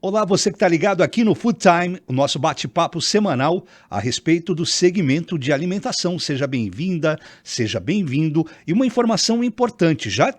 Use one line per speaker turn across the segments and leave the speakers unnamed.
Olá, você que está ligado aqui no Food Time, o nosso bate-papo semanal a respeito do segmento de alimentação. Seja bem-vinda, seja bem-vindo. E uma informação importante, já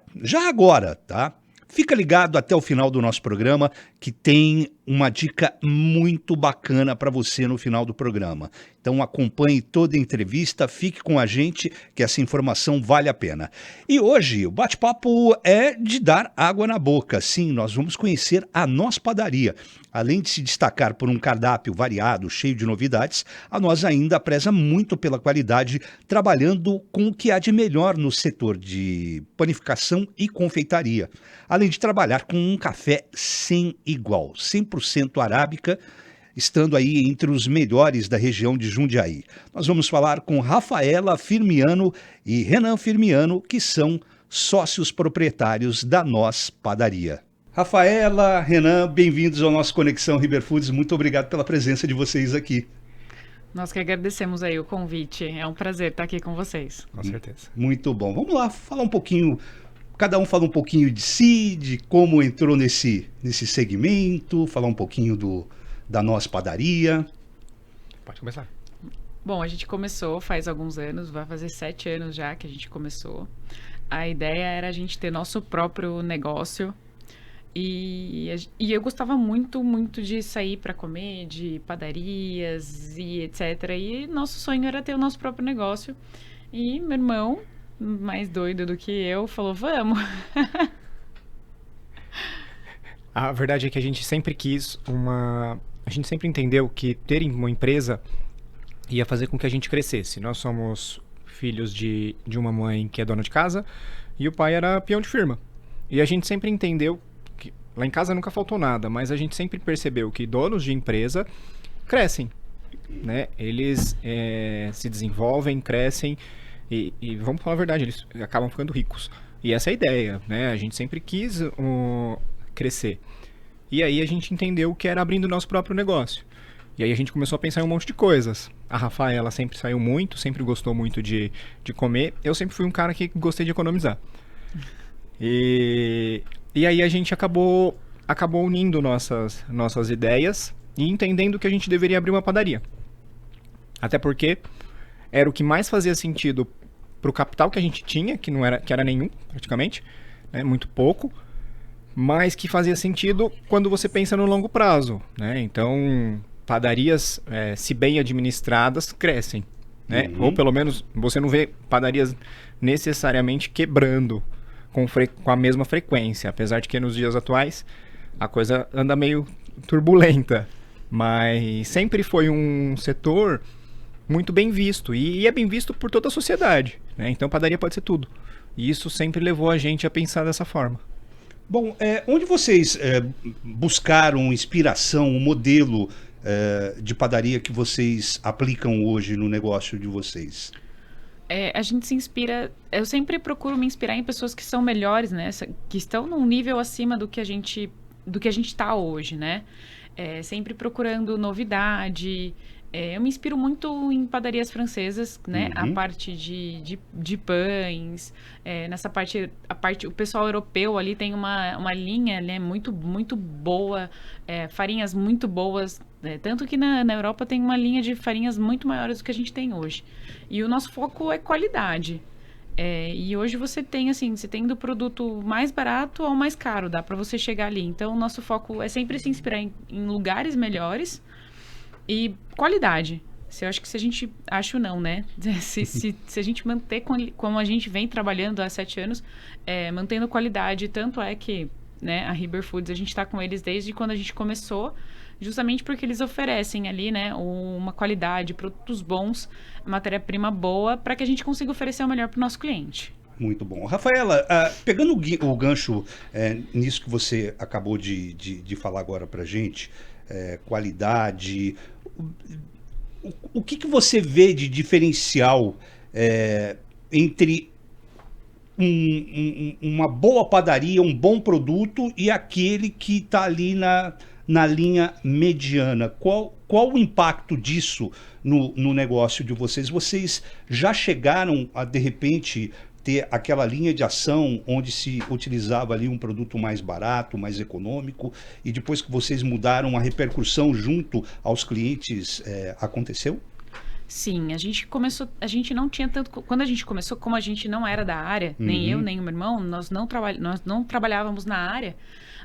agora, tá? Fica ligado até o final do nosso programa, que tem uma dica muito bacana para você no final do programa. Então acompanhe toda a entrevista, fique com a gente, que essa informação vale a pena. E hoje o bate-papo é de dar água na boca. Sim, nós vamos conhecer a Nós Padaria. Além de se destacar por um cardápio variado, cheio de novidades, a Nós ainda preza muito pela qualidade, trabalhando com o que há de melhor no setor de panificação e confeitaria. Além de trabalhar com um café sem igual, 100% arábica, estando aí entre os melhores da região de Jundiaí. Nós vamos falar com Rafaela Firmiano e Renan Firmiano, que são sócios proprietários da Nós Padaria. Rafaela, Renan, bem-vindos ao nosso Conexão Riber Foods. Muito obrigado pela presença de vocês aqui.
Nós que agradecemos aí o convite. É um prazer estar aqui com vocês.
Com certeza.
Muito bom. Vamos lá, falar um pouquinho. Cada um fala um pouquinho de si, de como entrou nesse segmento, falar um pouquinho da Nós Padaria.
Pode começar.
Bom, a gente começou faz alguns anos, vai fazer 7 anos já que a gente começou. A ideia era a gente ter nosso próprio negócio. E eu gostava muito de sair para comer, de padarias e etc. E nosso sonho era ter o nosso próprio negócio. E meu irmão, mais doido do que eu, falou, vamos.
A verdade é que a gente sempre A gente sempre entendeu que ter uma empresa ia fazer com que a gente crescesse. Nós somos filhos de uma mãe que é dona de casa e o pai era peão de firma. E a gente sempre entendeu que lá em casa nunca faltou nada, mas a gente sempre percebeu que donos de empresa crescem, né? Eles se desenvolvem, crescem e vamos falar a verdade, eles acabam ficando ricos. E essa é a ideia, né? A gente sempre quis crescer. E aí a gente entendeu que era abrindo o nosso próprio negócio. E aí a gente começou a pensar em um monte de coisas. A Rafaela sempre saiu muito, sempre gostou muito de comer. Eu sempre fui um cara que gostei de economizar. E aí a gente acabou unindo nossas ideias e entendendo que a gente deveria abrir uma padaria. Até porque era o que mais fazia sentido pro capital que a gente tinha, que era nenhum, praticamente, né? Muito pouco, mas que fazia sentido quando você pensa no longo prazo, né? Então, padarias, se bem administradas, crescem, né?
Uhum.
Ou pelo menos você não vê padarias necessariamente quebrando com a mesma frequência, apesar de que nos dias atuais a coisa anda meio turbulenta, mas sempre foi um setor muito bem visto, e é bem visto por toda a sociedade, né? Então padaria pode ser tudo, e isso sempre levou a gente a pensar dessa forma.
Bom, onde vocês buscaram inspiração, um modelo de padaria que vocês aplicam hoje no negócio de vocês?
A gente se inspira... Eu sempre procuro me inspirar em pessoas que são melhores, né? Que estão num nível acima do que a gente está hoje, né? Sempre procurando novidade. Eu me inspiro muito em padarias francesas, né?
Uhum.
A parte de pães, nessa parte, o pessoal europeu ali tem uma linha, né, muito boa, farinhas muito boas, tanto que na Europa tem uma linha de farinhas muito maiores do que a gente tem hoje. E o nosso foco é qualidade. E hoje você tem do produto mais barato ao mais caro, dá para você chegar ali. Então o nosso foco é sempre se inspirar em lugares melhores e qualidade. Eu acho que se a gente... Acho não, né? Se a gente manter como a gente vem trabalhando há 7 anos, mantendo qualidade, tanto é que, né, a Riber Foods, a gente está com eles desde quando a gente começou, justamente porque eles oferecem ali, né, uma qualidade, produtos bons, matéria-prima boa, para que a gente consiga oferecer o melhor para o nosso cliente.
Muito bom. Rafaela, pegando o gancho nisso que você acabou de falar agora para a gente, qualidade, o que você vê de diferencial entre uma boa padaria, um bom produto e aquele que está ali na linha mediana? Qual o impacto disso no negócio de vocês? Vocês já chegaram a, de repente, ter aquela linha de ação onde se utilizava ali um produto mais barato, mais econômico, e depois que vocês mudaram, a repercussão junto aos clientes aconteceu?
Sim, a gente não tinha tanto, quando a gente começou, como a gente não era da área, nem eu, nem o meu irmão, nós não trabalhávamos na área,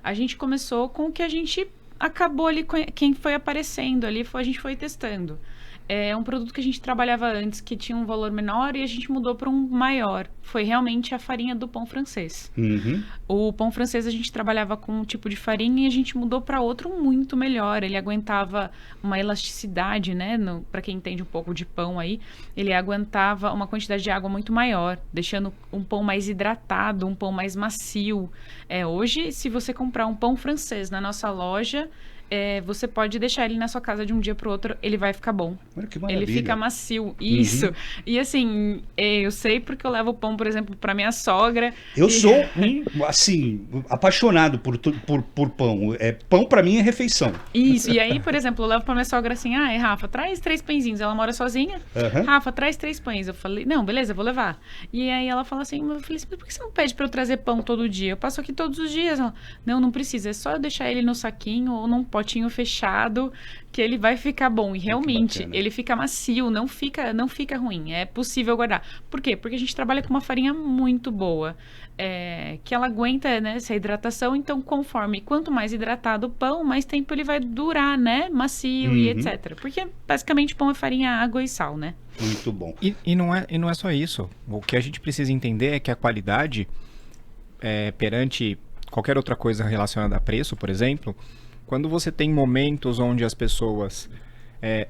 a gente começou com o que a gente acabou ali, quem foi aparecendo ali, a gente foi testando. É um produto que a gente trabalhava antes, que tinha um valor menor, e a gente mudou para um maior. Foi realmente a farinha do pão francês. O pão francês a gente trabalhava com um tipo de farinha e a gente mudou para outro muito melhor. Ele aguentava uma elasticidade, né? Para quem entende um pouco de pão aí, ele aguentava uma quantidade de água muito maior, deixando um pão mais hidratado, um pão mais macio. Hoje, se você comprar um pão francês na nossa loja, você pode deixar ele na sua casa de um dia para o outro, ele vai ficar bom.
Olha que maravilha.
Ele fica macio, isso. E assim, eu sei porque eu levo o pão, por exemplo, para minha sogra.
Eu sou, assim, apaixonado por pão. Pão para mim é refeição.
Isso, e aí, por exemplo, eu levo para minha sogra assim, Rafa, traz 3 pãezinhos. Ela mora sozinha. Rafa, traz 3 pães. Eu falei, não, beleza, eu vou levar. E aí ela fala assim, eu falei assim, por que você não pede para eu trazer pão todo dia? Eu passo aqui todos os dias. Ela, não precisa, é só eu deixar ele no saquinho ou num potinho fechado, que ele vai ficar bom. E realmente, ele fica macio, não fica ruim. É possível guardar. Por quê? Porque a gente trabalha com uma farinha muito boa, que ela aguenta, né, essa hidratação. Então, quanto mais hidratado o pão, mais tempo ele vai durar, né? Macio e etc. Porque, basicamente, pão é farinha, água e sal, né?
Muito bom.
E não é só isso. O que a gente precisa entender é que a qualidade, perante qualquer outra coisa relacionada a preço, por exemplo, quando você tem momentos onde as pessoas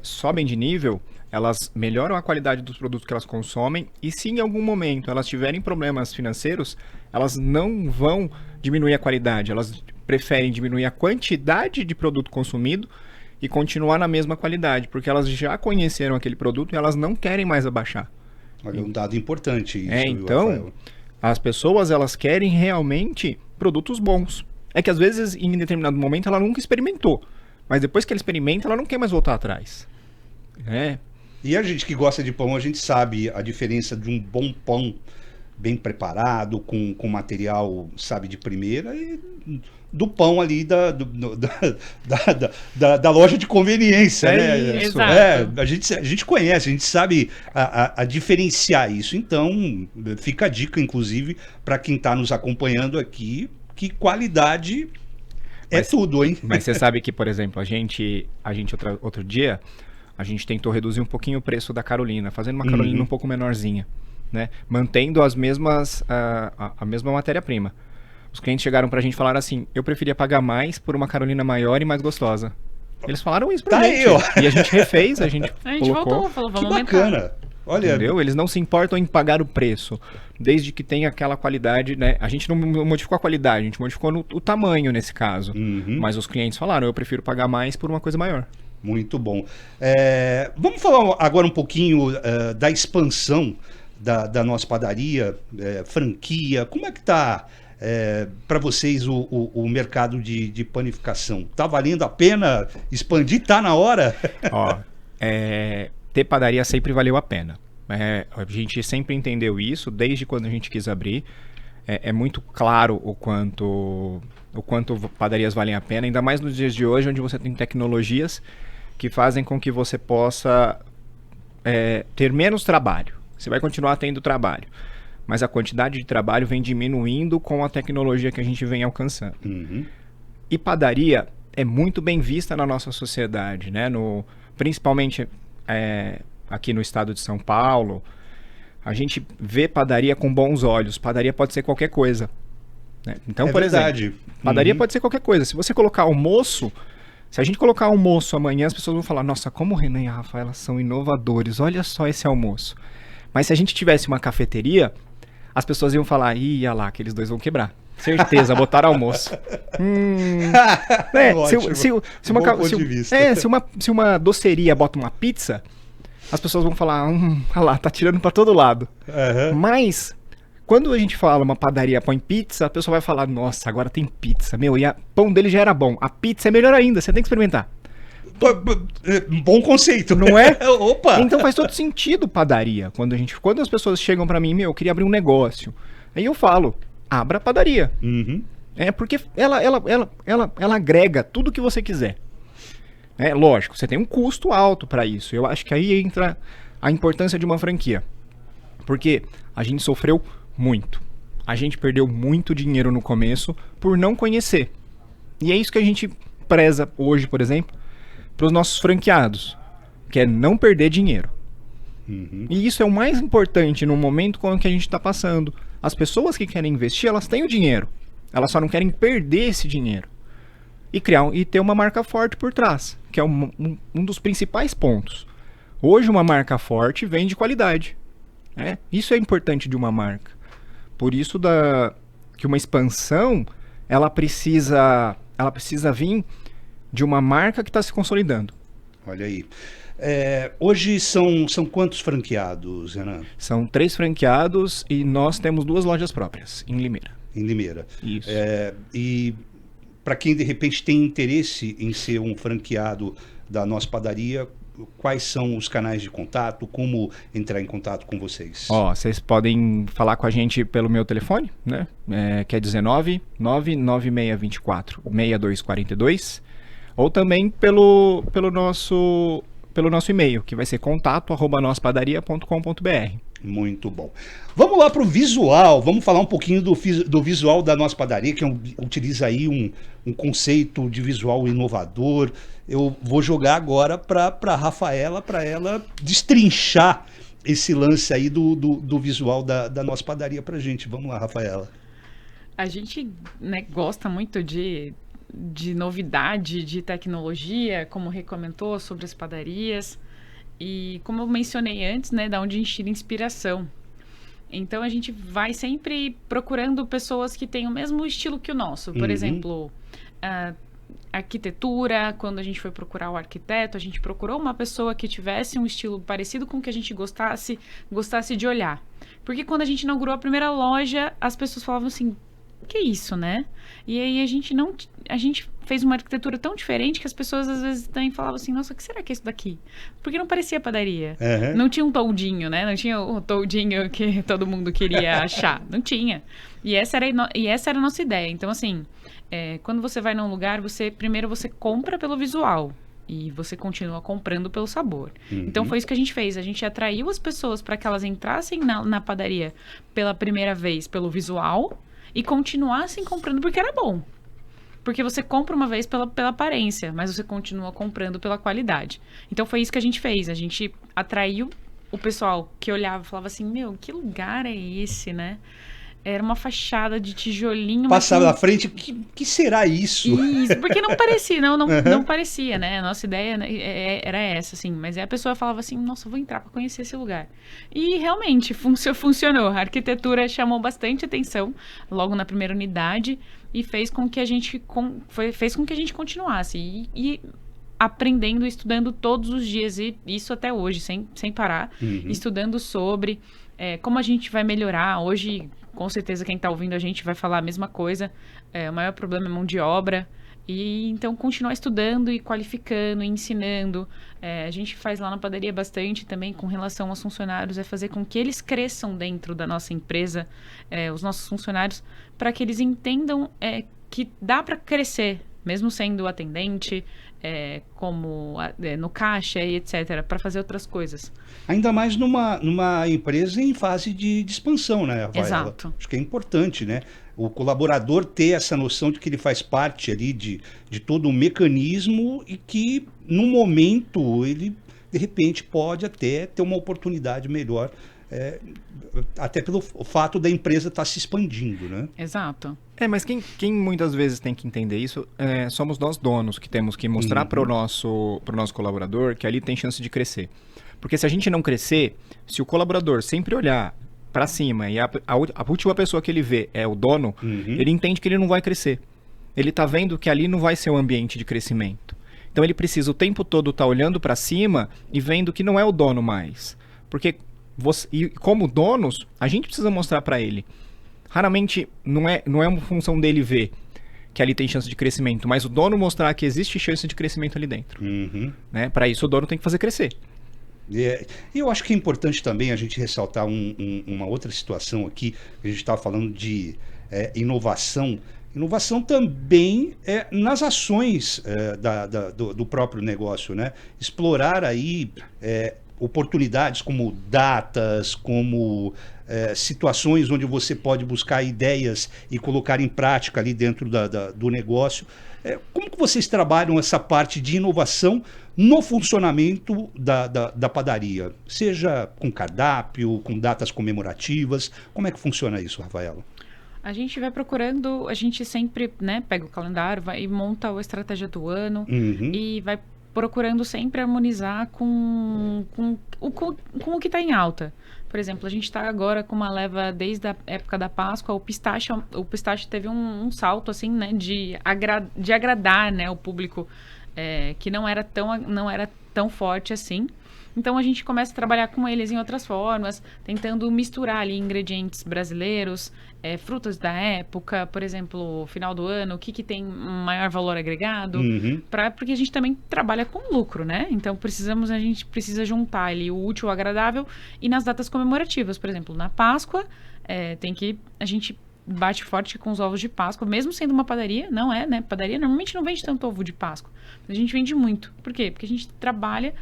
sobem de nível, elas melhoram a qualidade dos produtos que elas consomem, e se em algum momento elas tiverem problemas financeiros, elas não vão diminuir a qualidade, elas preferem diminuir a quantidade de produto consumido e continuar na mesma qualidade, porque elas já conheceram aquele produto e elas não querem mais abaixar.
Olha, um dado importante isso,
então,
Rafael.
As pessoas, elas querem realmente produtos bons. É que às vezes, em determinado momento, ela nunca experimentou. Mas depois que ela experimenta, ela não quer mais voltar atrás.
E a gente que gosta de pão, a gente sabe a diferença de um bom pão bem preparado, com material, sabe, de primeira, e do pão ali da loja de conveniência, né?
Isso. Exato.
A gente conhece, a gente sabe a diferenciar isso. Então, fica a dica, inclusive, para quem está nos acompanhando aqui, que qualidade tudo, hein?
Mas você sabe que, por exemplo, a gente outro dia, a gente tentou reduzir um pouquinho o preço da Carolina, fazendo uma Carolina um pouco menorzinha, né? Mantendo a mesma matéria-prima. Os clientes chegaram pra gente e falaram assim, eu preferia pagar mais por uma Carolina maior e mais gostosa. Eles falaram isso pra gente.
Aí, ó.
E a gente refez, a gente colocou.
Voltou, falou, vamos
Que
aumentar.
bacana. Olha,
entendeu? Eles não se importam em pagar o preço, desde que tenha aquela qualidade, né? A gente não modificou a qualidade, a gente modificou o tamanho nesse caso. Mas os clientes falaram, eu prefiro pagar mais por uma coisa maior.
Muito bom. Vamos falar agora um pouquinho da expansão da nossa padaria, franquia. Como é que está para vocês o mercado de panificação? Tá valendo a pena expandir? Tá na hora?
Ó, ter padaria sempre valeu a pena. A gente sempre entendeu isso, desde quando a gente quis abrir. É muito claro o quanto padarias valem a pena, ainda mais nos dias de hoje, onde você tem tecnologias que fazem com que você possa ter menos trabalho. Você vai continuar tendo trabalho, mas a quantidade de trabalho vem diminuindo com a tecnologia que a gente vem alcançando. E padaria é muito bem vista na nossa sociedade, né? Principalmente aqui no estado de São Paulo, a gente vê padaria com bons olhos. Padaria pode ser qualquer coisa, né? Então, por
verdade.
exemplo, padaria pode ser qualquer coisa. Se você colocar almoço, se a gente colocar almoço amanhã, as pessoas vão falar, nossa, como o Renan e a Rafaela são inovadores, olha só esse almoço. Mas se a gente tivesse uma cafeteria, as pessoas iam falar, olha lá, aqueles dois vão quebrar. Certeza, botaram almoço. Se uma doceria bota uma pizza, as pessoas vão falar, olha lá, tá tirando pra todo lado. Mas, quando a gente fala uma padaria põe pizza, a pessoa vai falar, nossa, agora tem pizza. Meu, e o pão dele já era bom. A pizza é melhor ainda, você tem que experimentar.
Bom conceito.
Não é?
Opa!
Então faz todo sentido padaria. Quando as pessoas chegam pra mim, eu queria abrir um negócio. Aí eu falo, abra padaria.
Uhum.
Porque ela agrega tudo que você quiser. Lógico, você tem um custo alto pra isso. Eu acho que aí entra a importância de uma franquia. Porque a gente sofreu muito. A gente perdeu muito dinheiro no começo por não conhecer. E é isso que a gente preza hoje, por exemplo, para os nossos franqueados, que é não perder dinheiro.
Uhum.
E isso é o mais importante no momento com que a gente está passando. As pessoas que querem investir, elas têm o dinheiro. Elas só não querem perder esse dinheiro. E ter uma marca forte por trás, que é um dos principais pontos. Hoje uma marca forte vem de qualidade. Isso é importante de uma marca. Por isso que uma expansão ela precisa vir de uma marca que está se consolidando.
Olha aí. Hoje são quantos franqueados, Renan?
São 3 franqueados e nós temos 2 lojas próprias em Limeira.
Em Limeira.
Isso.
E para quem de repente tem interesse em ser um franqueado da nossa padaria, quais são os canais de contato? Como entrar em contato com vocês?
Vocês podem falar com a gente pelo meu telefone, né? Que é 19 99624 6242, ou também pelo nosso e-mail, que vai ser contato@nospadaria.com.br.
Muito bom. Vamos lá para o visual. Vamos falar um pouquinho do visual da nossa padaria, que utiliza aí um conceito de visual inovador. Eu vou jogar agora para a Rafaela, para ela destrinchar esse lance aí do visual da nossa padaria para a gente. Vamos lá, Rafaela.
A gente, né, gosta muito de novidade, de tecnologia, como recomendou sobre as padarias. E como eu mencionei antes, né, da onde a gente tira inspiração. Então a gente vai sempre procurando pessoas que têm o mesmo estilo que o nosso. Por exemplo, arquitetura. Quando a gente foi procurar o arquiteto, a gente procurou uma pessoa que tivesse um estilo parecido com o que a gente gostasse de olhar. Porque quando a gente inaugurou a primeira loja, as pessoas falavam assim, que isso, né? E aí a gente fez uma arquitetura tão diferente que as pessoas às vezes também falavam assim, nossa, o que será que é isso daqui? Porque não parecia padaria.
Uhum.
Não tinha um toldinho, né? Não tinha o toldinho que todo mundo queria achar. Não tinha. E essa era a nossa ideia. Então, assim, quando você vai num lugar, primeiro você compra pelo visual. E você continua comprando pelo sabor.
Uhum.
Então foi isso que a gente fez. A gente atraiu as pessoas para que elas entrassem na padaria pela primeira vez pelo visual e continuassem comprando porque era bom. Porque você compra uma vez pela aparência, mas você continua comprando pela qualidade. Então foi isso que a gente fez. A gente atraiu o pessoal que olhava e falava assim, meu, que lugar é esse, né? Era uma fachada de tijolinho.
Passava na frente, que será isso?
Isso, porque não parecia, não parecia, né? A nossa ideia era essa, assim. Mas aí a pessoa falava assim, nossa, eu vou entrar para conhecer esse lugar. E realmente funcionou. A arquitetura chamou bastante atenção logo na primeira unidade e fez com que a gente continuasse. E aprendendo, estudando todos os dias, e isso até hoje, sem parar, estudando sobre como a gente vai melhorar. Hoje, com certeza, quem está ouvindo a gente vai falar a mesma coisa. O maior problema é mão de obra. E então, continuar estudando e qualificando, e ensinando. A gente faz lá na padaria bastante também com relação aos funcionários, fazer com que eles cresçam dentro da nossa empresa, os nossos funcionários, para que eles entendam que dá para crescer, mesmo sendo atendente, como no caixa e etc., para fazer outras coisas.
Ainda mais numa empresa em fase de expansão, né, Rafaela?
Exato.
Acho que é importante, né? O colaborador ter essa noção de que ele faz parte ali de todo um mecanismo e que, no momento, ele, de repente, pode até ter uma oportunidade melhor, até pelo fato da empresa estar se expandindo, né?
Exato.
Mas quem muitas vezes tem que entender isso somos nós donos, que temos que mostrar para o nosso colaborador que ali tem chance de crescer. Porque se a gente não crescer, se o colaborador sempre olhar para cima e a última pessoa que ele vê é o dono, ele entende que ele não vai crescer. Ele está vendo que ali não vai ser um ambiente de crescimento. Então ele precisa o tempo todo estar olhando para cima e vendo que não é o dono mais. Porque como donos, a gente precisa mostrar para ele. Raramente não é uma função dele ver que ali tem chance de crescimento, mas o dono mostrar que existe chance de crescimento ali dentro. Né? Para isso, o dono tem que fazer crescer.
E eu acho que é importante também a gente ressaltar uma outra situação aqui, que a gente estava falando de inovação. Inovação também nas ações do próprio negócio, né? Explorar aí oportunidades como datas, como situações onde você pode buscar ideias e colocar em prática ali dentro do negócio. Como que vocês trabalham essa parte de inovação no funcionamento da padaria? Seja com cardápio, com datas comemorativas, como é que funciona isso, Rafaela?
A gente vai procurando, a gente sempre, né, pega o calendário e monta a estratégia do ano e vai procurando sempre harmonizar com o que está em alta. Por exemplo, a gente está agora com uma leva desde a época da Páscoa, o pistache teve um salto assim, né, de agradar, né, o público que não era tão forte assim. Então a gente começa a trabalhar com eles em outras formas, tentando misturar ali ingredientes brasileiros, frutas da época, por exemplo, final do ano, o que tem maior valor agregado, porque a gente também trabalha com lucro, né? Então a gente precisa juntar ali o útil ao agradável e nas datas comemorativas, por exemplo, na Páscoa, a gente bate forte com os ovos de Páscoa, mesmo sendo uma padaria, não é, né? Padaria normalmente não vende tanto ovo de Páscoa, mas a gente vende muito. Por quê? Porque a gente trabalha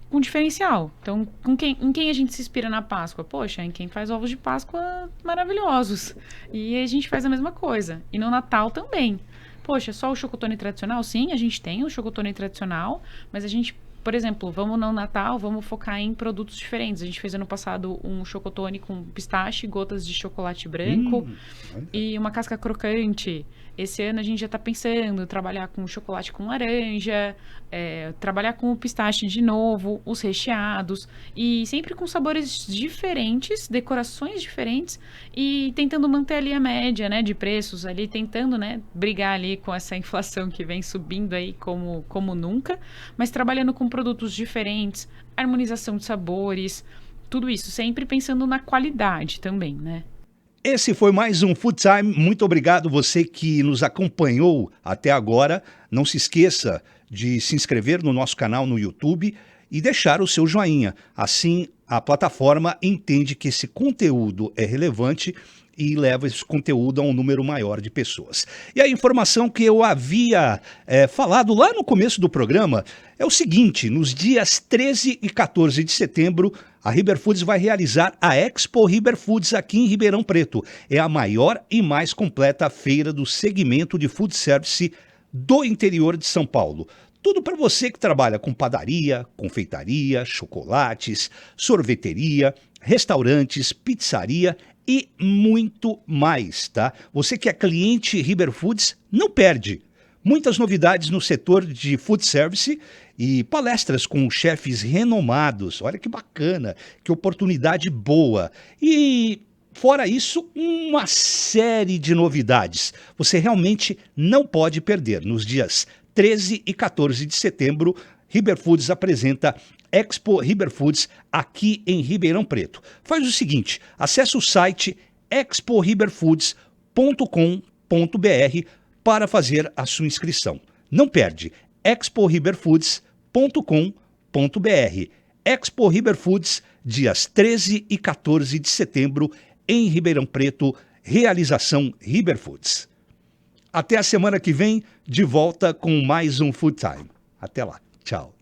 com diferencial. Então, em quem a gente se inspira na Páscoa? Poxa, em quem faz ovos de Páscoa maravilhosos. E a gente faz a mesma coisa. E no Natal também. Poxa, só o chocotone tradicional? Sim, a gente tem o chocotone tradicional, mas a gente, por exemplo, vamos no Natal, vamos focar em produtos diferentes. A gente fez ano passado um chocotone com pistache, gotas de chocolate branco e uma casca crocante. Esse ano a gente já está pensando em trabalhar com chocolate com laranja, trabalhar com o pistache de novo, os recheados, e sempre com sabores diferentes, decorações diferentes, e tentando manter ali a média, né, de preços, ali tentando, né, brigar ali com essa inflação que vem subindo aí como nunca, mas trabalhando com produtos diferentes, harmonização de sabores, tudo isso, sempre pensando na qualidade também, né?
Esse foi mais um Food Time. Muito obrigado você que nos acompanhou até agora. Não se esqueça de se inscrever no nosso canal no YouTube e deixar o seu joinha. Assim, a plataforma entende que esse conteúdo é relevante e leva esse conteúdo a um número maior de pessoas. E a informação que eu havia falado lá no começo do programa é o seguinte: nos dias 13 e 14 de setembro, a Riber Foods vai realizar a Expo Riber Foods aqui em Ribeirão Preto. É a maior e mais completa feira do segmento de food service do interior de São Paulo. Tudo para você que trabalha com padaria, confeitaria, chocolates, sorveteria, restaurantes, pizzaria e muito mais, tá? Você que é cliente Riber Foods, não perde. Muitas novidades no setor de food service e palestras com chefes renomados. Olha que bacana, que oportunidade boa. E fora isso, uma série de novidades. Você realmente não pode perder. Nos dias 13 e 14 de setembro, Riber Foods apresenta Expo Riber Foods aqui em Ribeirão Preto. Faz o seguinte, acesse o site exporriberfoods.com.br para fazer a sua inscrição. Não perde, exporriberfoods.com.br. Expo Riber Foods, dias 13 e 14 de setembro, em Ribeirão Preto, realização Riber Foods. Até a semana que vem, de volta com mais um Food Time. Até lá, tchau.